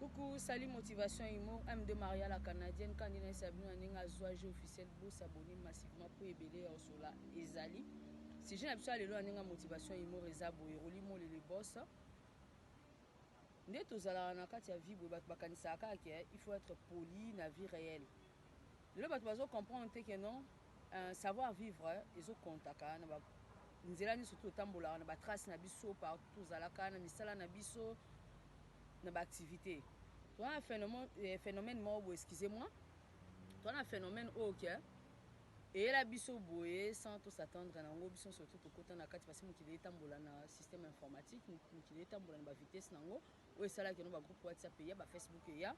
Coucou, salut Motivation Imo, M de Maria la Canadienne, candidat Sabine Ninga Zoage officiel, beau s'abonner massivement pour ébeler sur la Ezali. Si j'ai l'habitude de aller Motivation Imo, Rezabo et Rolimo les boss. Dès tous à la Nakati à vivre, il faut être poli dans la vie réelle. Le bateau comprend que non, savoir vivre, ils ont contact. Nous allons surtout au tambola, on a trace nabiso partout à la canne, misala nabiso, dans l'activité. Tu as un phénomène mort, excusez-moi. Tu as un phénomène ok. Et la biso boye sans tout s'attendre à un biso surtout au côté de la carte parce que nous qui tambola na système informatique, nous qui tambola na vitesse nango. Ou ça là que nous va groupe WhatsApp ya, ba Facebook ya.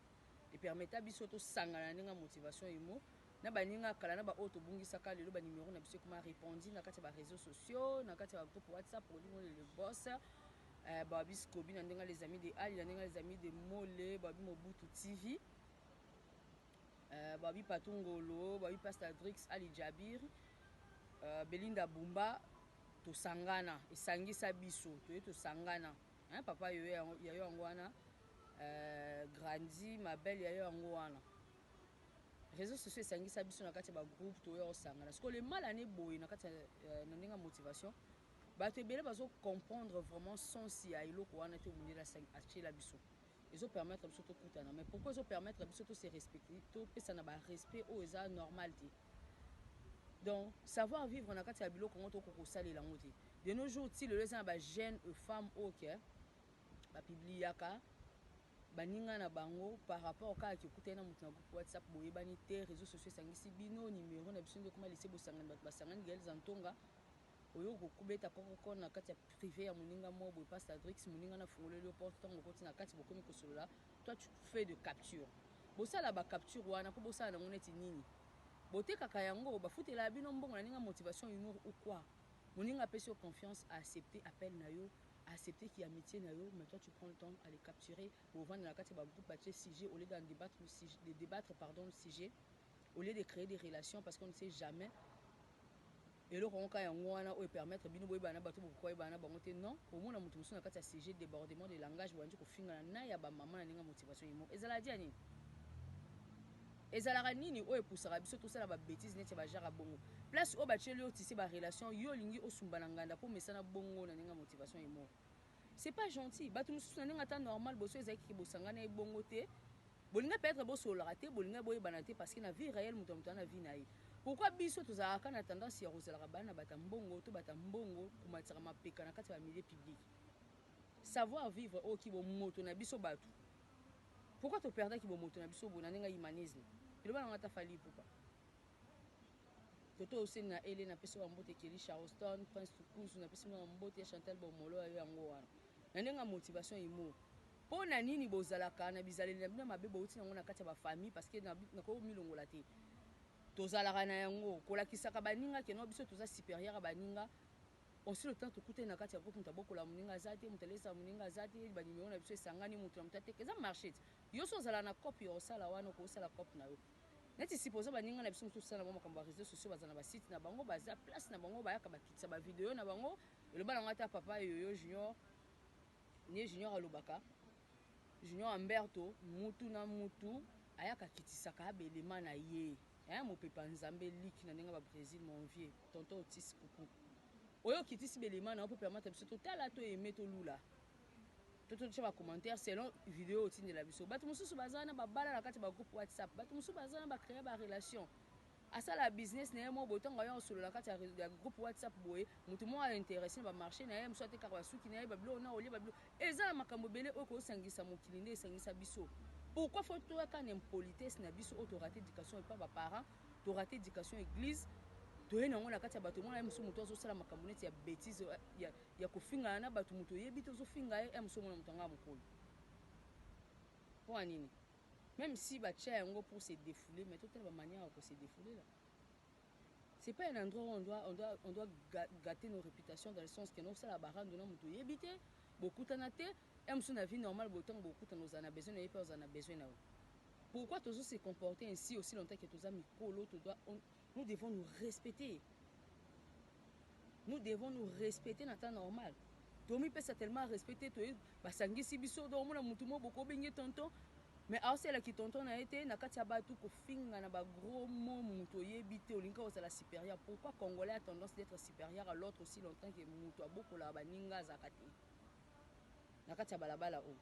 Et permettre biso to sangana ninga motivation imo. Na ba ninga kala na ba auto bungi saka lelo ba numéro na biso comment répondre na carte ba réseaux sociaux, na carte ba groupe WhatsApp pour le boss. Babi Skobi, les amis de Ali, les amis de Mole, Babi Mobutu TV, Babi Patungolo, Babi Pastadrix, Ali Jabir, Belinda Bumba, to Sangana, et Sangisa Biso, to Sangana. Hein, papa Yayo Angwana, Grandi, ma belle Yayo Angwana. Réseaux sociaux Sangisa Biso, na kati ba groupe, to Yayo Sangana. Parce que le mal année boy, na kati na motivation. Bato ebele bazo comprendre vraiment son si ailo ko wana te munde la acheter la biso. Ils ont permettre biso to kutana mais pourquoi ils ont permettre biso to se respecter to pesa na ba respect o eza normalité. Donc savoir vivre na kati ya biloko ngo to ko salela ngote. De nos jours ti le les ba jeunes femmes OK ba publiaka baninga na bango par rapport ka ki kutena mutu na groupe WhatsApp boye bani te réseaux sociaux sangisi bino numéro na biso ndeko laisser bo sangana ba sangana gel zantonga. Oyo kokubeta koko na kati ya privé ya moninga mo boy Pastadrix moninga na fungole le porte tant kokoti na kati bokomi kosolola toi tu fais de capture bosala ba capture wana po bosala na moneti nini botekaka yango bafutela bino mbongo na ninga motivation humour ou quoi moninga pesi confiance à accepter appel na yo accepter qui amitié na yo mais toi tu prends le temps à les capturer pour vendre na kati ba groupe ba sujet au lieu d'en débattre le sujet de débattre pardon le sujet au lieu de créer des relations parce qu'on ne sait jamais. Et le ronka yango wana o permettre bino boy bana bato bokoy bana bango te non au moins na mutu musu na kati ya CG débordement de langage bandi ko finga na ya ba maman na ninga motivation yimo ezala dia nini ezala nini o epusaka biso to sala ba bêtises neti ba jara bongo place o ba cheli o tissé ba relation yo lingi o sumbana nganda po mesana bongo na ninga motivation yimo c'est pas gentil bato musu na ninga ta normal boso ezaki ki bosangana e bongo te bolinga peut-être boso la raté bolinga boy banate parce que na vie réelle mutu na vie na ye. Pourquoi biso tozalaka na tendance ya kozalaka bana bata mbongo to bata mbongo kumatsaka mapeka na kati ya milieu public. Savoir vivre o ki bo moto na biso bato. Pourquoi to perdre ki bo moto na biso bona ninga humanisme. Ile bana ngata fali pourquoi. Toto aussi na ele na peso mbote Kelly Charleston, Prince Tukuzu na peso mbote Chantal Bomolo ayo yango wana. Na ninga motivation imo. Po na nini bozalaka na bizaleli na bina mabebo uti na ngona kati ya ba famille parce que na ko milongola te. Tozalaka na yango kolakisaka baninga keno biso toza supérieur baninga aussi le temps tokute na kati ya groupe mutabokola muninga zate mutelesa muninga zate ba numéro na biso esangani mutu na mutate eza marché yo so zala na copie o sala wana ko sala copie na yo neti supposé baninga na biso tosala na makambo ya réseaux sociaux bazana ba site na bango baza place na bango bayaka bakitisa ba vidéo na bango le bana ngata papa yoyo junior ni junior alobaka junior Amberto mutu na mutu ayaka kitisaka belema na ye. Mon papa Nzambe lik na ninga ba Brésil mon vieux tonton Otis coucou oyo kitisi belema na peut permettre biso to tala to aimer to lula to ba commentaire selon vidéo otinde la biso bato mususu bazana ba bala na kati ba groupe WhatsApp bato mususu bazana ba créer ba relation asa la business na mo botonga yo solo na kati ya groupe WhatsApp boye mutu mo a intéressé ba marché na ye mso te ka suki na ye bablo na oli bablo eza makambo bele oko sangisa mokilinde sangisa biso. Pourquoi faut-il qu'il y ait une politesse na biso auto raté éducation et pas ba parents, to raté éducation église, to yena ngona kati ya bato mona musu muto zo sala makambo neti ya bêtise ya kofinga na bato muto yebi to zo finga e musu mona muto nga mukolo. Pour nini? Même si ba tia yango pour se défouler, mais toute la manière pour se défouler là. C'est pas un endroit où on doit gâter nos réputations dans le sens que nous ça la barande de muto yebi te, beaucoup tanate sur la vie normale, beaucoup nous en a besoin et pas en a besoin. Pourquoi tous se comporter ainsi aussi longtemps que tous amis nous devons nous respecter. Nous devons nous respecter dans le temps normal. tomi pesa tellement respecté to basangisi biso do mona mutu mo boko bengi tonton mais aosala ki tonton na été na kati ya batu ko finga na ba gros mots mutu yebi te olinga osala supérieur. Pourquoi Congolais a tendance d'être supérieur à l'autre aussi longtemps que mutu abokola baninga zakati na kati ya balabala o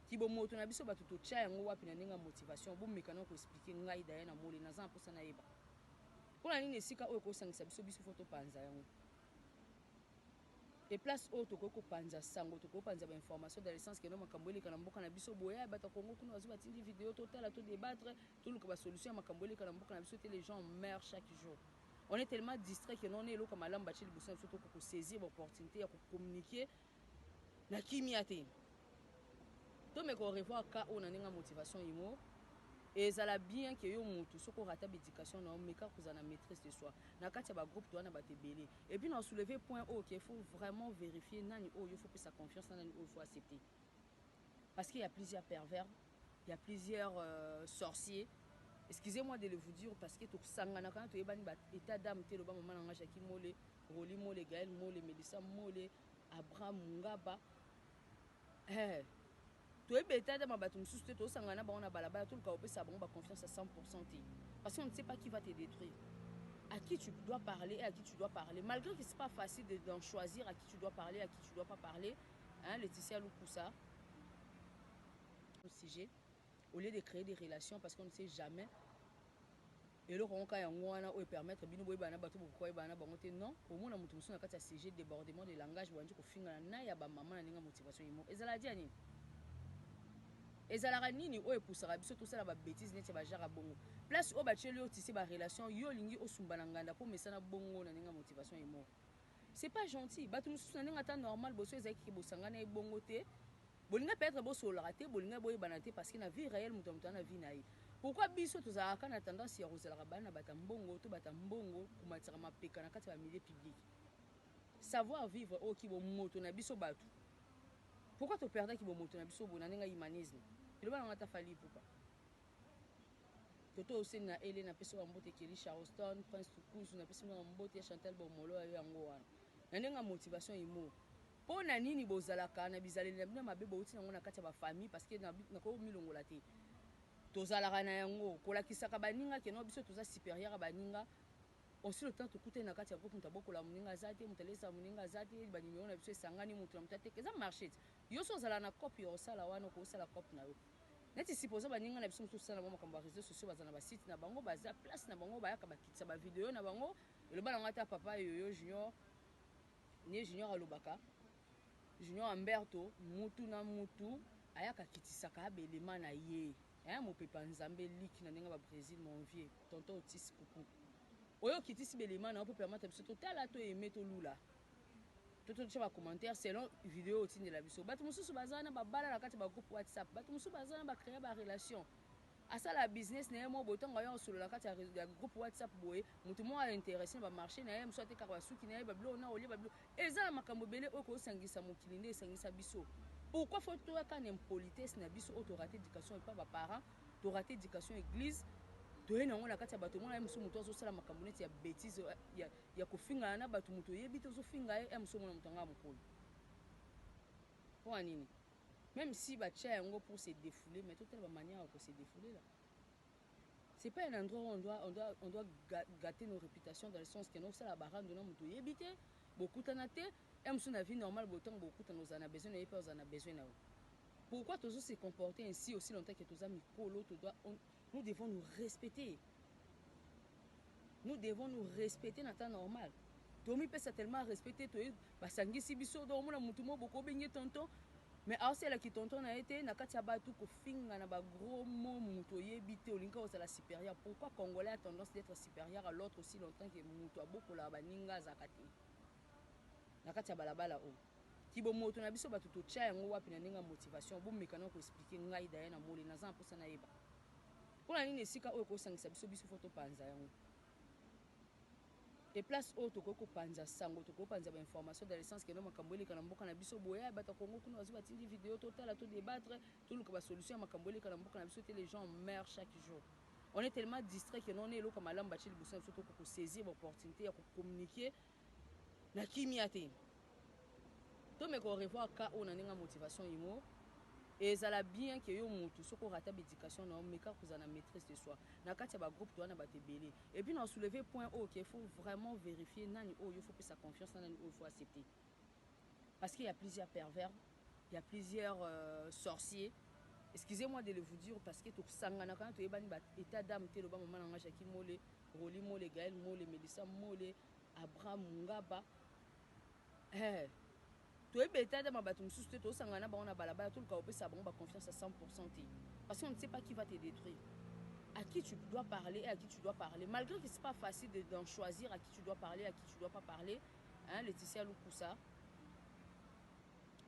kibo moto na biso batu to tia yango wapi na ninga motivation bo mekana ko expliquer ngai daye na moli na za mposa na yeba pona nini esika oyo ko sangisa biso biso foto panza yango et place oyo toko panza sango toko panza ba information dans le sens que no makambo eleka na mboka na biso boya bata Congo kuna bazo batindi vidéo totala to débattre tout le ka ba solution makambo eleka na mboka na biso te les gens meurent chaque jour. On est tellement distrait que non elo comme malamba chili bossa biso to ko saisir l'opportunité ya ko communiquer na kimia te to me ko revoir ka on a ninga motivation imo et ça la bien que yo mutu soko rata éducation na meka kozana maîtrise de soi na kati ba groupe to na ba tebele et puis on soulever point haut qu'il faut vraiment vérifier nani oh il faut que sa confiance nani oh il faut accepter parce qu'il y a plusieurs pervers, il y a plusieurs sorciers. Excusez-moi de le vous dire parce que tout sangana quand tu es bani ba état d'âme te lo ba maman nga Jackie Mole, Roli Mole, Gaël Mole, Melissa Mole, Abraham Ngaba tu es bêta dans ma bâton sous te sangana ba on a balaba tout le cas ça bon ba confiance à 100% parce qu'on ne sait pas qui va te détruire, à qui tu dois parler et à qui tu dois parler, malgré que c'est pas facile d'en choisir à qui tu dois parler, à qui tu dois pas parler, hein. Laetitia Lukusa au sujet au lieu de créer des relations parce qu'on ne sait jamais et le ronka ya ngwana o permettre bino boy bana batu bokoy bana bangote non au moins na mutu musu na kati ya sujet débordement de langage wanji ko finga na ya ba maman na ninga motivation yimo ezala dia nini ezala nini o epusaka biso to sala ba bêtises neti ba jara bongo place o ba cheli o tisi ba relation yo lingi o sumbana nganda po mesana bongo na ninga motivation yimo c'est pas gentil batu musu na ninga ta normal boso ezaki ki bosanga na bongo te bolinga peut-être boso la raté bolinga boy banate parce que na vie réelle mutu na vie na ye. Pourquoi biso tozalaka na tendance ya kozalaka bana bata mbongo to bata mbongo kumatira mapeka na kati ya milieu public savoir vivre o ki bo moto na biso batu pourquoi to perdre ki bo moto na biso bona ninga humanisme ile bana ngata fali pourquoi toto aussi na ele na peso mbote Kelly Charleston Prince Tukuzu na peso mbote Chantal Bomolo yango wana na ninga motivation imo pona nini bozalaka na bizaleli na mabebo uti nango na kati ya ba famille parce que na ko milongola te tozalaka na yango kolakisaka baninga keno biso toza supérieur baninga aussi le temps tokute na kati ya groupe mutabokola muninga zate mutalesa muninga zate banimero na biso esangani mutu na mutate eza marché yo so zala na copie yo sala wana ko sala copie na yo neti supposé baninga na biso mutu sala mo makambo réseaux sociaux bazana ba site na bango baza place na bango bayaka bakitisa ba vidéo na bango le bana ngata papa yoyo junior ni junior alobaka junior Amberto mutu na mutu ayaka kitisaka belema na ye mon papa Nzambe lik na ninga ba Brésil mon vieux tonton Otis coucou oyo kitisi belema na on peut permettre biso totala to aimer to lula toto tshaba commentaire selon vidéo otindi la biso batu mususu bazana ba bala na kati ba groupe WhatsApp batu mususu bazana ba créer ba relation asala business na mo botonga yo solo na kati ya groupe WhatsApp boye mutu mo a intéressé ba marché na ye muso te karwa suki na ye ba bilo na olie ba bilo ezala makambo belé o ko sangisa mokilinde sangisa biso. Pourquoi faut-il qu'on ait une politesse na biso auto raté éducation et pas ba parents to raté éducation église to ena ngona kati ya bato mona muso muto zo sala makambo neti ya bêtise ya kofinga na bato muto yebi to zo finga e muso mona mutanga mukolo pour nini même si ba tcha yango pour se défouler mais toute la manière pour se défouler là c'est pas un endroit où on doit gâter nos réputations dans le sens que non ça la barande na muto yebi te beaucoup tanate sur la vie normale, beaucoup de nos a besoin et pas en a besoin. Pourquoi tous se comporter ainsi aussi longtemps que tous amis nous devons nous respecter. Nous devons nous respecter dans le temps normal. Tomi peut tellement respecter toi basangi si biso do mona mutu mo boko bengi tonton mais aussi la ki tonton na été na kati ya batu ko finga na ba gros mots mutu yebi te olinga osala supérieur. Pourquoi Congolais a tendance d'être supérieur à l'autre aussi longtemps que mutu abokola baninga zakati na kati ya balabala o kibo moto na biso batu to tia yango wapi na ninga motivation bo mekana ko expliquer ngai daye na moli na za mposa na yeba pona nini esika oyo ko sangisa biso foto panza yango et place oyo toko panza sango toko panza ba information dans le sens que no makambo eleka na mboka na biso boya bata Congo kuna bazo batindi vidéo totala to débattre tout le ba solution ya makambo eleka na mboka na biso te les gens meurent chaque jour. On est tellement distrait que non elo comme malamba chili bossa biso to ko saisir l'opportunité ya ko communiquer na kimia te to me ko revoir ka on a motivation imo et ça la bien que yo mutu soko rata éducation na meka kozana maîtrise de soi na kati ya ba groupe to na ba tebele et puis na soulever point haut qu'il faut vraiment vérifier nani oh il faut que sa confiance nani oh il faut accepter parce qu'il y a plusieurs pervers, il y a plusieurs sorciers. Excusez-moi de le vous dire parce que tout sangana quand tu es bani état d'âme te lo ba maman nga Jackie Mole, Roli Mole, Gaël Mole, Melissa Mole, Abraham Ngaba. Tu es état d'âme ba tout sous te sangana ba on a balabala tout le cas ça bon ba confiance à 100% parce qu'on ne sait pas qui va te détruire. À qui tu dois parler et à qui tu dois parler. Malgré que c'est pas facile d'en choisir à qui tu dois parler, à qui tu dois pas parler. Hein, Laetitia Lukusa.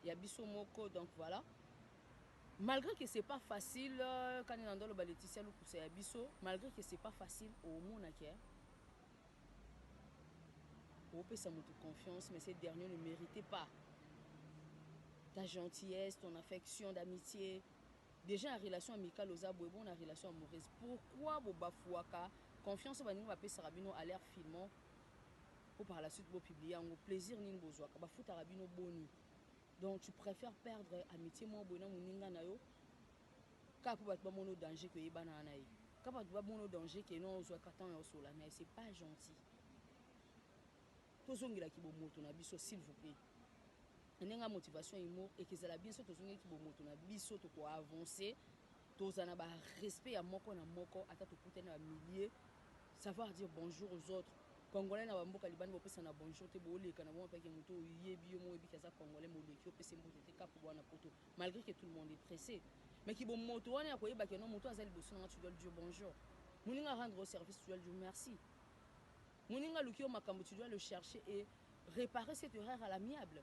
Il y a Bisso Moko, donc voilà. Malgré que c'est pas facile, quand on est dans le Laetitia Lukusa, il y a Bisso, malgré que c'est pas facile, au monde on peut s'en monter confiance, mais ces derniers ne méritaient pas ta gentillesse, ton affection, d'amitié. Déjà, en relation amicale aux aboués, bon, en relation amoureuse. Pourquoi vous bafouaka confiance va nous appeler Sarabino à l'air filmant pour par la suite vous publier en plaisir ni besoin. Bafou Tarabino boni. Donc tu préfères perdre amitié moi bona muninga na yo ka pour battre mon danger que yebana na yi. Ka battre mon danger que non zo katan yo sola mais c'est pas gentil. Tozongila ki bo moto na biso s'il vous plaît. Nenga motivation imo et que ça la bien so tozongila ki bo moto na biso to ko avancer. Tozana ba respect ya moko na moko ata to kute na milieu savoir dire bonjour aux autres. Congolais na bamboka libani bopesa na bonjour te boleka na bon peke muto yebi yo mo yebi kaza congolais moleki yo pese mbote te kapo wana poto malgré que tout le monde est pressé mais ki bon moto wana ko yeba ke non moto azali boso na tu dois dire bonjour muninga rendre au service tu dois dire merci muninga lukio makambo tu dois le chercher et réparer cette erreur à l'amiable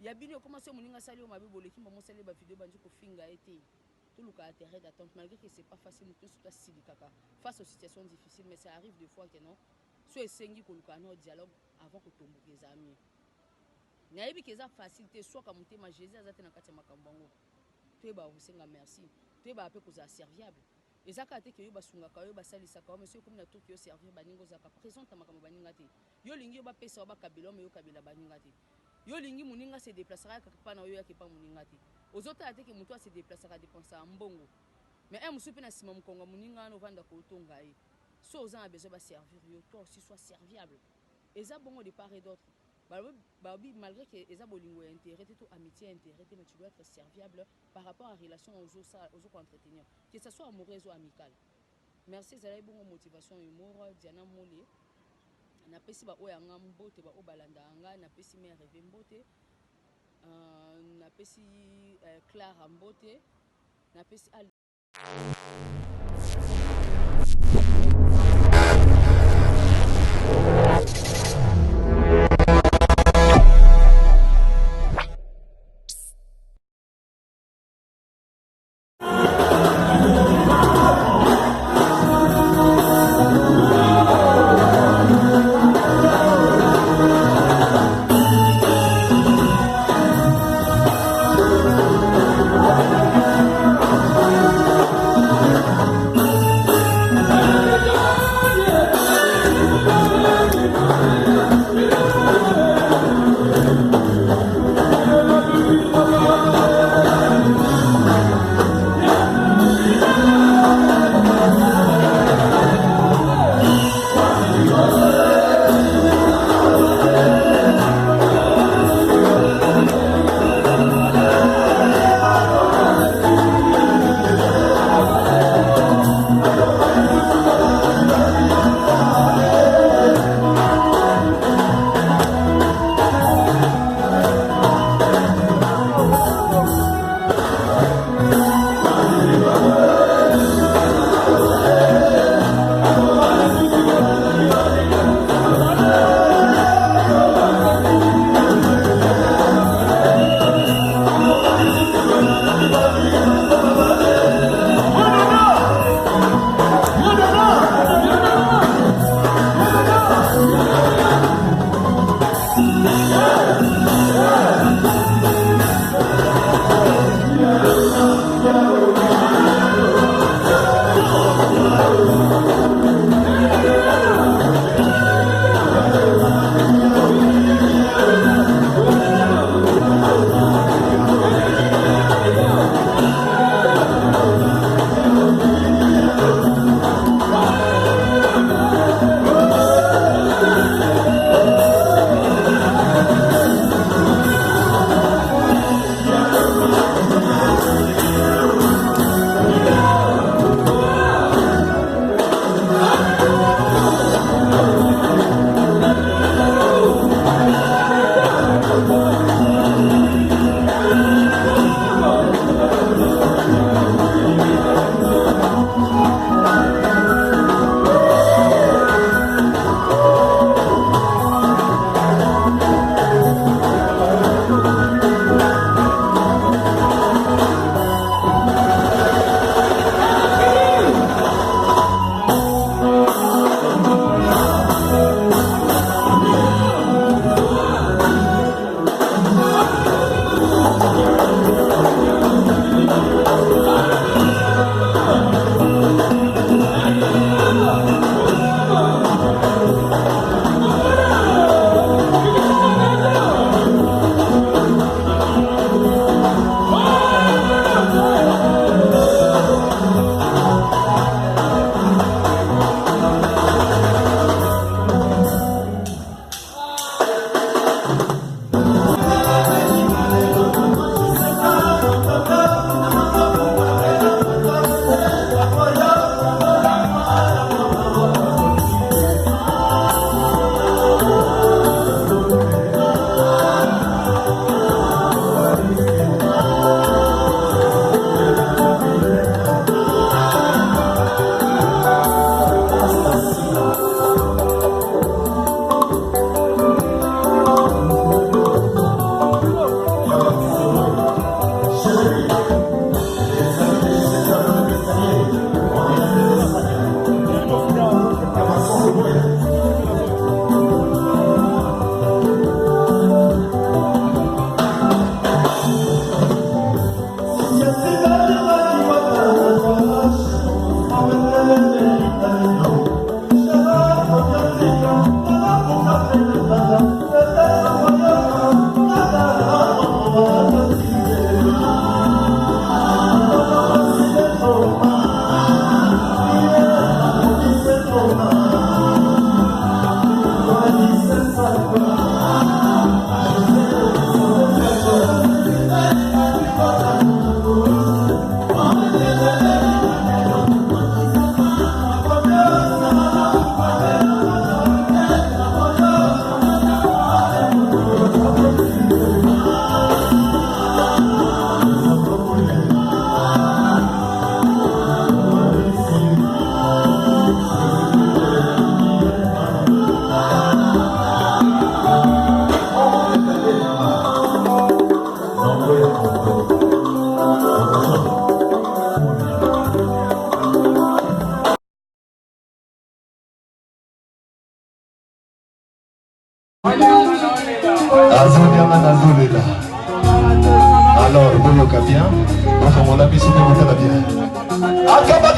ya bino commencer muninga sali o mabe boleki maman sali ba vidéo banjo ko finga été tout le cas intérêt d'attente malgré que c'est pas facile muto surtout silikaka face aux situations difficiles mais ça arrive des fois que non soit esengi koluka na dialogue avant que tomboka ezami nayebi ke eza facilité soit ka motema Jésus azate na kati ya makambo yango toyeba kosenga merci toyeba mpe kozala serviable ezaka te ke yo basungaka yo basalisaka mais soki okomi na toki yo servir baninga ozalaka présente makambo baninga te yo lingi yo bapesa yo bakabela me yo kabela baninga te yo lingi moninga se déplacera kaka mpa na yo yake mpa moninga te ozotala te ke moto ase déplacera dépensaka mbongo mais mosusu mpe na nsima mokongo moninga wana ovandaka otonga ye so aux gens a besoin de servir, toi aussi sois serviable. Et ça, bon, de part et d'autre. Malgré que les abolingo est intérêt, tout amitié intérêt, mais tu dois être serviable par rapport à la relation aux autres entretenir. Que ce soit amoureuse ou amicale. Merci, ça a bon motivation humour, Diana Molé. Na pesi ba oya ngambote ba obalanda anga, na pesi me rêve mbote. Na pesi Clara mbote. Na pesi là. Alors, vous bien. Enfin, on l'a mis sur le bien.